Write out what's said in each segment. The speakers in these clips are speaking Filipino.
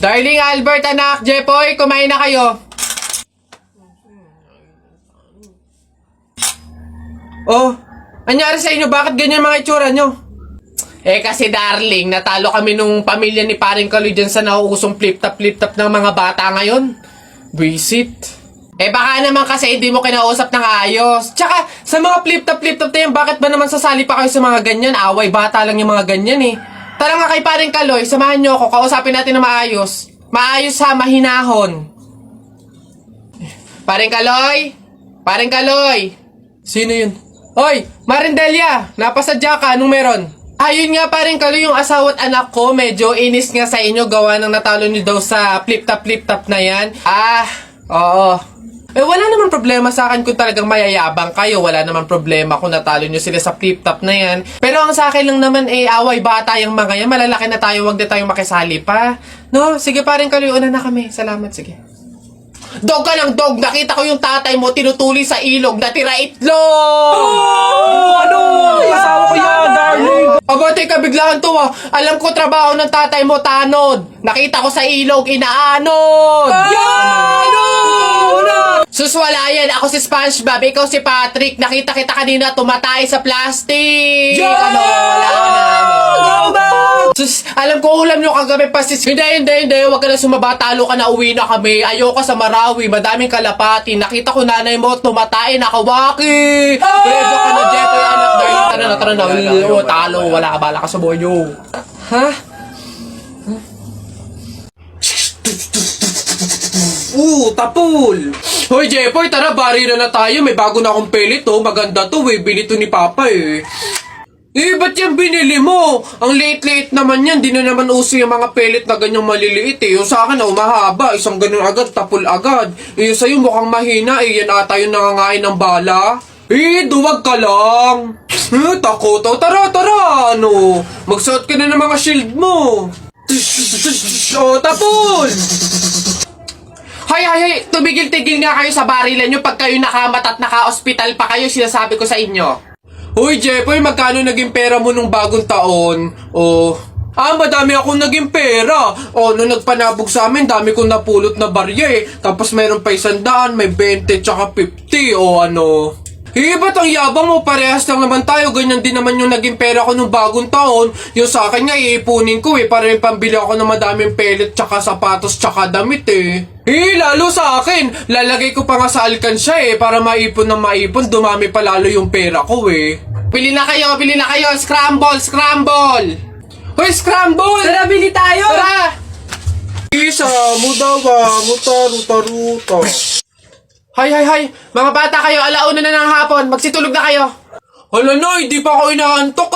Darling Albert, anak, Jepoy, kumain na kayo. Oh, anyari sa inyo? Bakit ganyan mga itsura nyo? Kasi darling, natalo kami nung pamilya ni Paring Kaloy dyan sa nauusong flip-top ng mga bata ngayon. Visit. Baka naman kasi hindi mo kinausap ng ayos. Tsaka, sa mga flip-top na yan, bakit ba naman sasali pa kayo sa mga ganyan? Away, bata lang yung mga ganyan eh. Tara nga kay Paring Kaloy, samahan nyo ako, kausapin natin na maayos. Maayos ha, mahinahon. Paring Kaloy? Paring Kaloy? Sino yun? Hoy, Marindelia, napasadya ka, anong meron? Ayun nga Paring Kaloy, yung asawa at anak ko, medyo inis nga sa inyo, gawa ng natalo nyo daw sa flip-top na yan. Oo. Wala naman problema sa akin kung talagang mayayabang kayo. Wala naman problema kung natalo nyo sila sa flip-top na yan. Pero ang sa akin lang naman away bata yung mga yan. Malalaki na tayo, wag na tayong makisali pa. No? Sige Paring Kaloy, una na kami. Salamat, sige. Dog ka ng dog! Nakita ko yung tatay mo tinutuli sa ilog na tira itlog! Asawa ko yan, darling! Abate ka, biglaan to Alam ko trabaho ng tatay mo, tanod. Nakita ko sa ilog, inaanod! Sus, wala yan. Ako si SpongeBob, ikaw si Patrick. Nakita kita kanina tumatay sa plastic. Wala na. Sus, alam ko ulam nyo kagabi pa sis. Hindi. Huwag ka na sumaba. Talo ka na, uwi na kami. Ayoko sa Marawi. Madaming kalapati. Nakita ko nanay mo tumatay. Nakawaki. Preso ka na, Jepoy, anak. Tara na. Talo. Wala ka, bala ka sa buhay nyo. Ha? Tapol! Hoy, Jepoy, tara, bari na tayo. May bago na akong pellet, Maganda to, bili to ni Papa, ba't yan binili mo? Ang late naman yan. Di na naman uso yung mga pellet na ganyang maliliit, Yung sa akin, mahaba. Isang ganun agad, tapol agad. Yung sa'yo mukhang mahina, Yan ata yung nangangain ng bala. Duwag ka lang. Takot, Tara, magsuot ka na ng mga shield mo. Tapol! Hay, tumigil-tigil nga kayo sa barilan nyo pag kayo nakamat at naka-hospital pa kayo, sinasabi ko sa inyo. Hoy, Jepoy, magkano naging pera mo nung bagong taon? Madami akong naging pera. Nung nagpanabog sa amin, dami kong napulot na barya Tapos meron pa 100, may 20, tsaka 50, ba't ang yabang mo? Parehas lang naman tayo. Ganyan din naman yung naging pera ko nung bagong taon. Yung sa akin nga, iipunin ko para may pambili ako ng madaming pellet, tsaka sapatos, tsaka damit lalo sa akin. Lalagay ko pa nga sa alkansya para maipon na maipon. Dumami pa lalo yung pera ko Bili na kayo. Scramble! Hoy, scramble! Tara, bili tayo! Tara! Isa, mudawa, ruta. Hay! Mga bata kayo, alauna na ng hapon. Magsitulog na kayo. Hala, Nay, di pa ako inaantok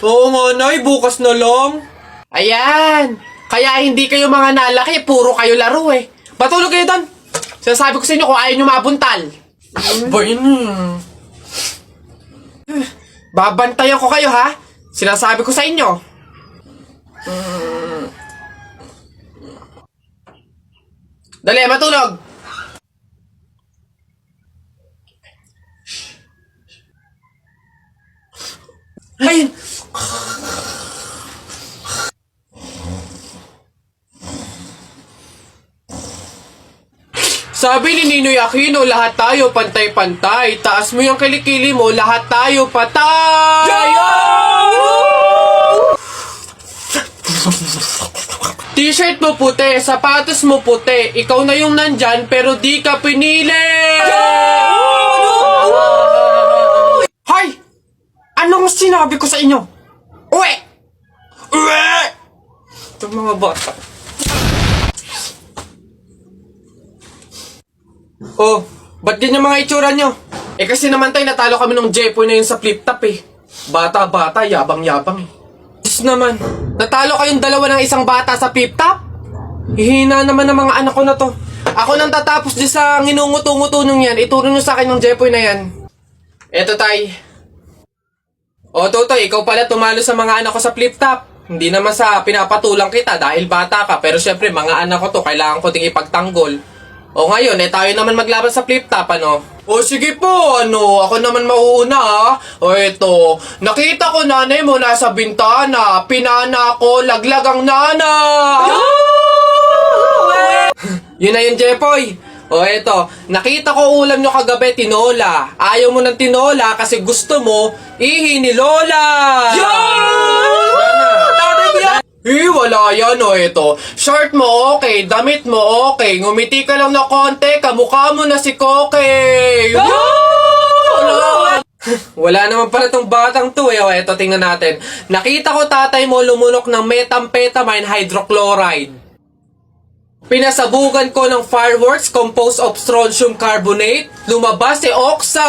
Oo nga, Nay, bukas na lang. Ayan. Kaya hindi kayo mga nalaki, puro kayo laro Patulog kayo doon. Sinasabi ko sa inyo kung ayaw nyo mabuntal. Babantayan ko kayo, ha? Sinasabi ko sa inyo. Dali, matulog. Ayun. Sabi ni Ninoy Aquino, lahat tayo pantay-pantay. Taas mo yung kilikili mo, lahat tayo patay! T-shirt mo puti, sapatos mo puti. Ikaw na yung nandyan, pero di ka pinili! Hay! Anong sinabi ko sa inyo? Uwe! Itong mga bata. Ba't ganyan mga itsura nyo? Kasi naman tayo natalo kami ng Jepoy na yun sa flip-top Bata-bata, yabang-yabang Diyos naman, natalo kayong dalawa ng isang bata sa flip-top? Hihina naman ng mga anak ko na to. Ako nang tatapos dyan sa nginunguto-nguto nung yan. Ituro nyo sa akin ng Jepoy na yan. Eto tay. Totoy, ikaw pala tumalo sa mga anak ko sa flip-top. Hindi naman sa pinapatulang kita dahil bata ka. Pero syempre, mga anak ko to, kailangan ko ding ipagtanggol. Ngayon, tayo naman maglaban sa flip-top, sige po, ako naman mauuna, eto, nakita ko nanay mo nasa bintana, pinana ko, laglag ang nana! Yun na yun, Jepoy. O eto, nakita ko ulam nyo kagabi, tinola. Ayaw mo ng tinola kasi gusto mo ihi ni Lola. Wala yan o eto. Shirt mo okay, damit mo okay, ngumiti ka lang na konti, kamukha mo na si Koke. Wala naman pala tong batang to eh. O eto, tingnan natin. Nakita ko tatay mo lumunok ng methamphetamine hydrochloride. Pinasabugan ko ng fireworks composed of strontium carbonate. Lumabas si oxide!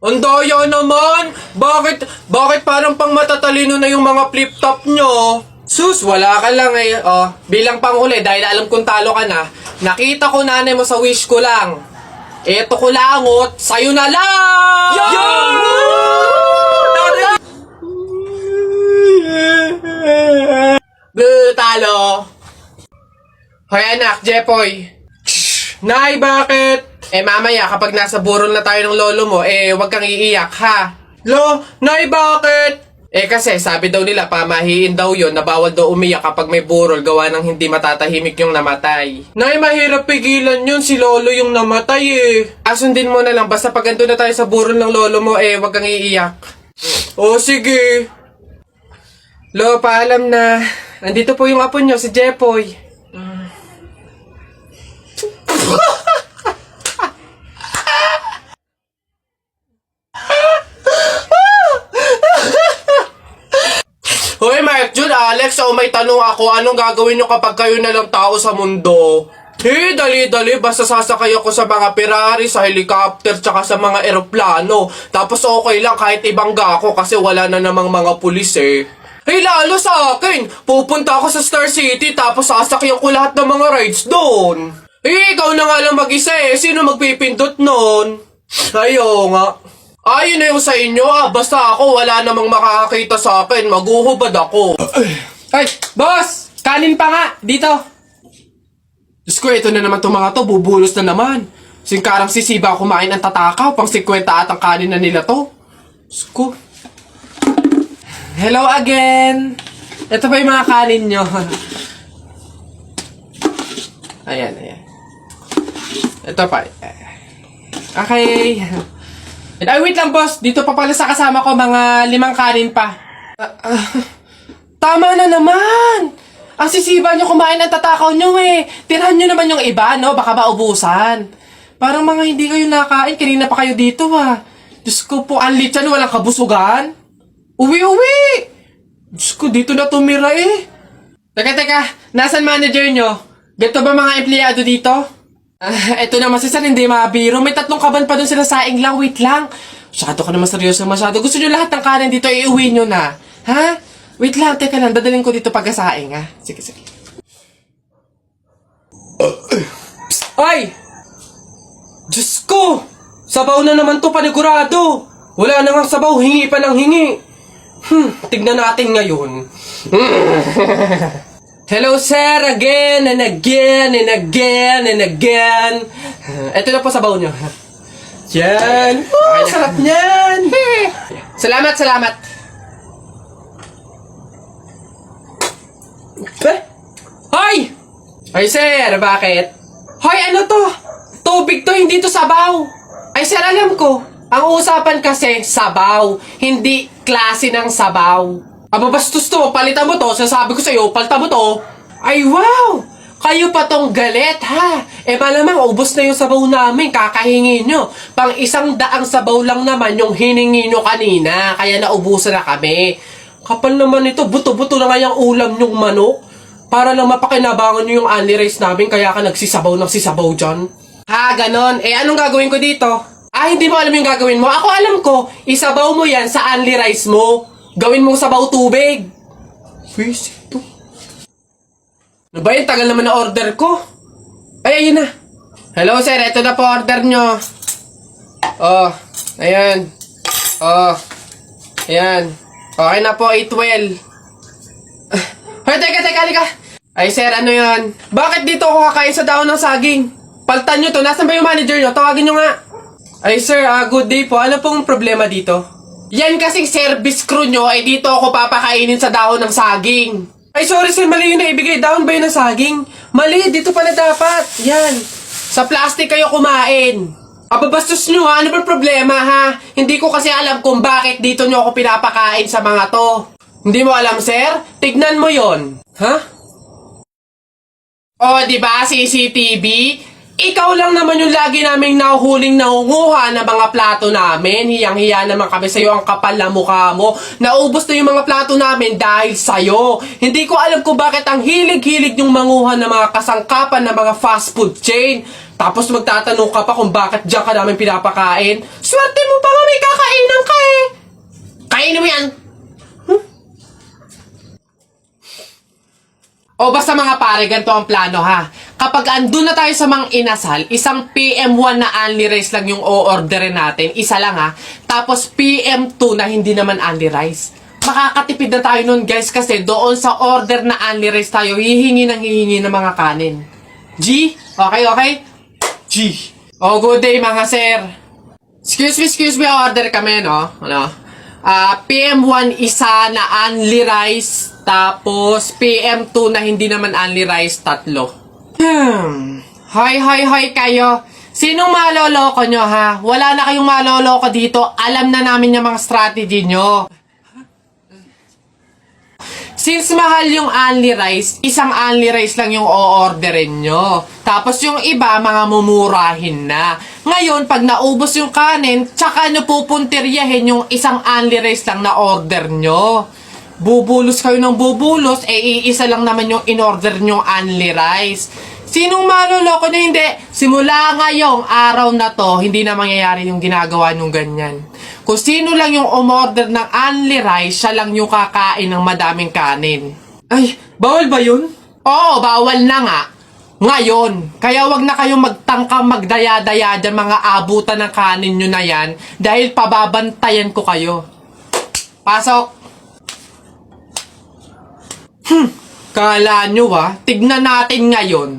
Ang daya naman! Bakit parang pang matatalino na yung mga flip-top nyo? Sus, wala ka lang eh. Oh, bilang panghuli, dahil alam kong talo ka na, nakita ko nanay mo sa wish ko lang. Eto ko langot, sa'yo na lang! Talo! Hoy anak, Jepoy. Nay, bakit? Mamaya kapag nasa burol na tayo ng lolo mo, wag kang iiyak, ha? Nay, bakit? Kasi sabi daw nila, pamahiin daw yon na bawal daw umiyak kapag may burol gawa ng hindi matatahimik yung namatay. Nay, mahirap pigilan yun, si lolo yung namatay Asundin mo na lang, basta pag ando na tayo sa burol ng lolo mo, wag kang iiyak. O, sige. Lo, paalam na. Nandito po yung apo nyo, si Jepoy. Hoy, Mark Jun, Alex, may tanong ako. Anong gagawin nyo kapag kayo na lang tao sa mundo? Dali-dali, basta sasakay ako sa mga Ferrari, sa helicopter, tsaka sa mga eroplano. Tapos okay lang kahit ibangga ako kasi wala na namang mga pulis lalo sa akin. Pupunta ako sa Star City tapos sasakyan ko lahat ng mga rides doon. Ikaw na nga lang mag-isa Sino magpipindot nun? Ayo nga. Ayun na yung sa inyo basta ako wala namang makakakita sa akin. Maguhubad ako. Ay, boss! Kanin pa nga! Dito! Diyos ko, ito na naman itong mga to. Bubulos na naman. Singkarang sisiba kumain ang tatakaw. Pang 50 at ang kanin na nila to. Diyos ko. Hello again! Ito pa yung mga kanin nyo. Ayan. Ito pa. Okay. Ay, wait lang, boss. Dito pa pala sa kasama ko mga 5 kanin pa. Tama na naman! Ang sisiba nyo kumain ang tatakaw nyo Tirahan nyo naman yung iba, no? Baka maubusan. Parang mga hindi kayo nakain. Kanina pa kayo dito, Diyos ko po, ang litsan, walang kabusugan. Uwi! Diyos ko, dito na tumira Teka, nasan manager nyo? Ganito ba mga empleyado dito? Eto naman si Sir, hindi mabiro. May 3 kaban pa dun sila saing lang. Wait lang. Masyado ka naman seryoso masyado. Gusto nyo lahat ng kanin dito, iuwi nyo na. Ha? Wait lang, teka lang. Dadalhin ko dito pagkasaing, ha? Sige. Ay! Diyos ko! Sabaw na naman to, panigurado. Wala na nga sabaw, hingi pa ng hingi. Tignan natin ngayon. Hello, sir, again and again and again and again. Ito na po sabaw nyo. Yan. Sarap niyan. Salamat. Hoy! Ay, sir, bakit? Hoy, ano to? Tubig to, hindi to sabaw. Ay, sir, alam ko. Ang usapan kasi, sabaw. Hindi klase ng sabaw. Aba, bastos to. Palitan mo to. Sasabi ko sa'yo, palitan mo to. Ay, wow! Kayo pa tong galit, ha? Malamang, ubos na yung sabaw namin. Kakahingi nyo. Pang 100 sabaw lang naman yung hiningi nyo kanina. Kaya naubusan na kami. Kapal naman ito. Buto-buto na nga yung ulam nyong manok. Para lang mapakinabangan nyo yung only rice namin. Kaya ka nagsisabaw dyan. Ha, ganon. Anong gagawin ko dito? Hindi mo alam yung gagawin mo. Ako alam ko. Isabaw mo yan sa only rice mo. Gawin mong sabaw tubig. Visit to. Ano ba yun? Tagal naman na order ko. Ay, ayun na. Hello, sir. Ito na po order nyo. Ayan. Ayan. Okay na po, 812. Hoy, teka, halika. Ay, sir, ano yun? Bakit dito ako kakain sa dahon ng saging? Paltan nyo to. Nasaan ba yung manager nyo? Tawagin nyo nga. Ay, sir, good day po. Ano pong problema dito? Yan kasing service crew nyo, dito ako papakainin sa dahon ng saging. Ay, sorry sir, mali yun na ibigay. Dahon ba yun ng saging? Mali, dito pala dapat. Yan. Sa plastic kayo kumain. Ababastos nyo ha, ano ba problema ha? Hindi ko kasi alam kung bakit dito nyo ako pinapakain sa mga to. Hindi mo alam, sir? Tignan mo yon. Ha? Oh, di ba, CCTV? Ikaw lang naman yung lagi naming nahuhuling nangunguha ng mga plato namin. Hiyang-hiya naman kami sa'yo, ang kapal na mukha mo. Naubos na yung mga plato namin dahil sa'yo. Hindi ko alam kung bakit ang hilig-hilig yung manguha ng mga kasangkapan ng mga fast food chain. Tapos magtatanong ka pa kung bakit diyan ka namin pinapakain. Swerte mo pa nga may kakainan ka eh. Kainin mo yan. O basta mga pare, ganito ang plano ha. Kapag andun na tayo sa mga inasal, isang PM1 na only rice lang yung o-orderin natin. Isa lang ha. Tapos PM2 na hindi naman only rice. Makakatipid na tayo nun guys kasi doon sa order na only rice tayo, hihingi ng mga kanin. G? Okay? G. Oh, good day mga sir. Excuse me, order kami no? PM1 isa na only rice. Tapos, PM2 na hindi naman only rice, 3. Hoy kayo. Sinong maloloko nyo, ha? Wala na kayong maloloko dito. Alam na namin yung mga strategy nyo. Since mahal yung only rice, isang only rice lang yung o-orderin nyo. Tapos yung iba, mga mumurahin na. Ngayon, pag naubos yung kanin, tsaka nyo pupuntiryahin yung isang only rice lang na order nyo. Bubulos kayo ng bubulos, iisa lang naman yung in-order nyo only rice. Sinong maloloko nyo? Hindi. Simula ngayong araw na to, hindi na mangyayari yung ginagawa nyong ganyan. Kung sino lang yung umorder ng only rice, siya lang yung kakain ng madaming kanin. Ay, bawal ba yun? Oo, bawal na nga. Ngayon, kaya wag na kayong magtangka magdaya-daya dyan mga abutan ng kanin nyo na yan dahil pababantayan ko kayo. Pasok! Kala nyo tignan natin ngayon.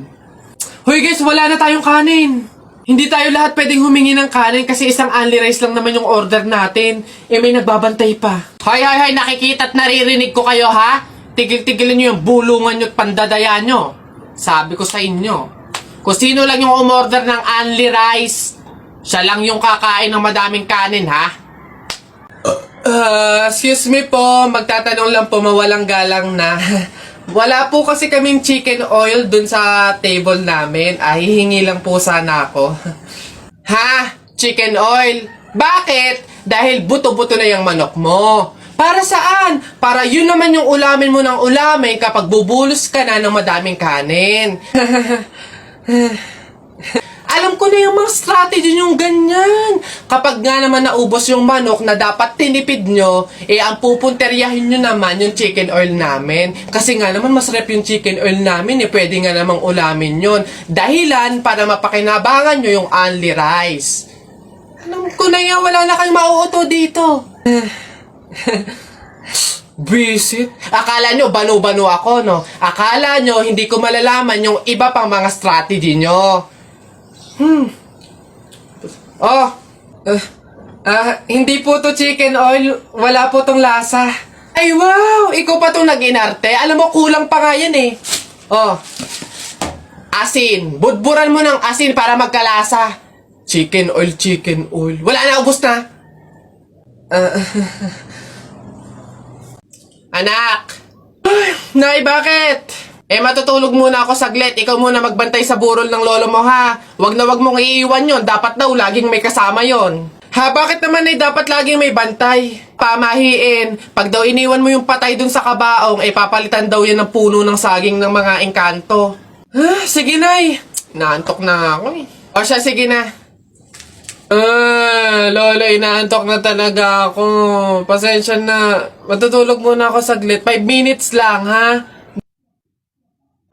Hoy guys, wala na tayong kanin. Hindi tayo lahat pwedeng humingi ng kanin kasi isang only rice lang naman yung order natin. May nagbabantay pa. Hoy, nakikita at naririnig ko kayo ha? Tigil-tigilan nyo yung bulungan nyo at pandadaya nyo. Sabi ko sa inyo, kung sino lang yung umorder ng only rice, siya lang yung kakain ng madaming kanin ha? Excuse me po, magtatanong lang po, mawalang galang na. Wala po kasi kaming chicken oil dun sa table namin. Hihingi lang po sana ako. Ha? Chicken oil? Bakit? Dahil buto-buto na yung manok mo. Para saan? Para yun naman yung ulamin mo ng ulamin kapag bubulos ka na ng madaming kanin. Alam ko na yung mga strategy nyong ganyan. Kapag nga naman naubos yung manok na dapat tinipid nyo, ang pupunteryahin nyo naman yung chicken oil namin. Kasi nga naman masarap yung chicken oil namin, pwede nga namang ulamin yun. Dahilan para mapakinabangan nyo yung only rice. Alam ko na yan, wala na kayong mauuto dito. Visit? Akala nyo banu-banu ako, no? Akala nyo hindi ko malalaman yung iba pang mga strategy nyo. Hindi po to chicken oil. Wala po tong lasa. Ay wow, ikaw pa tong nag-inarte. Alam mo, kulang pa nga yan eh. Asin. Budburan mo ng asin para magkalasa. Chicken oil. Wala na, ubos na. Anak. Nay, bakit? Matutulog muna ako saglit. Ikaw muna magbantay sa burol ng lolo mo, ha? Wag na wag mong iiwan yon. Dapat daw laging may kasama yon. Ha, bakit naman dapat laging may bantay? Pamahiin. Pag daw iniwan mo yung patay dun sa kabaong, papalitan daw yan ng puno ng saging ng mga engkanto. Sige, Nay. Naantok na ako eh. O siya, sige na. Lolo, inaantok na talaga ako. Pasensya na. Matutulog muna ako saglit. 5 minutes lang, ha?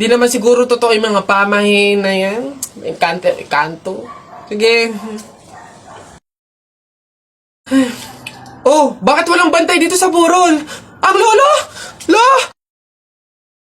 Di naman siguro totoo yung mga pamahiin na yan. Engkanto. Sige. Oh, bakit walang bantay dito sa burol? Ang lolo! Lo!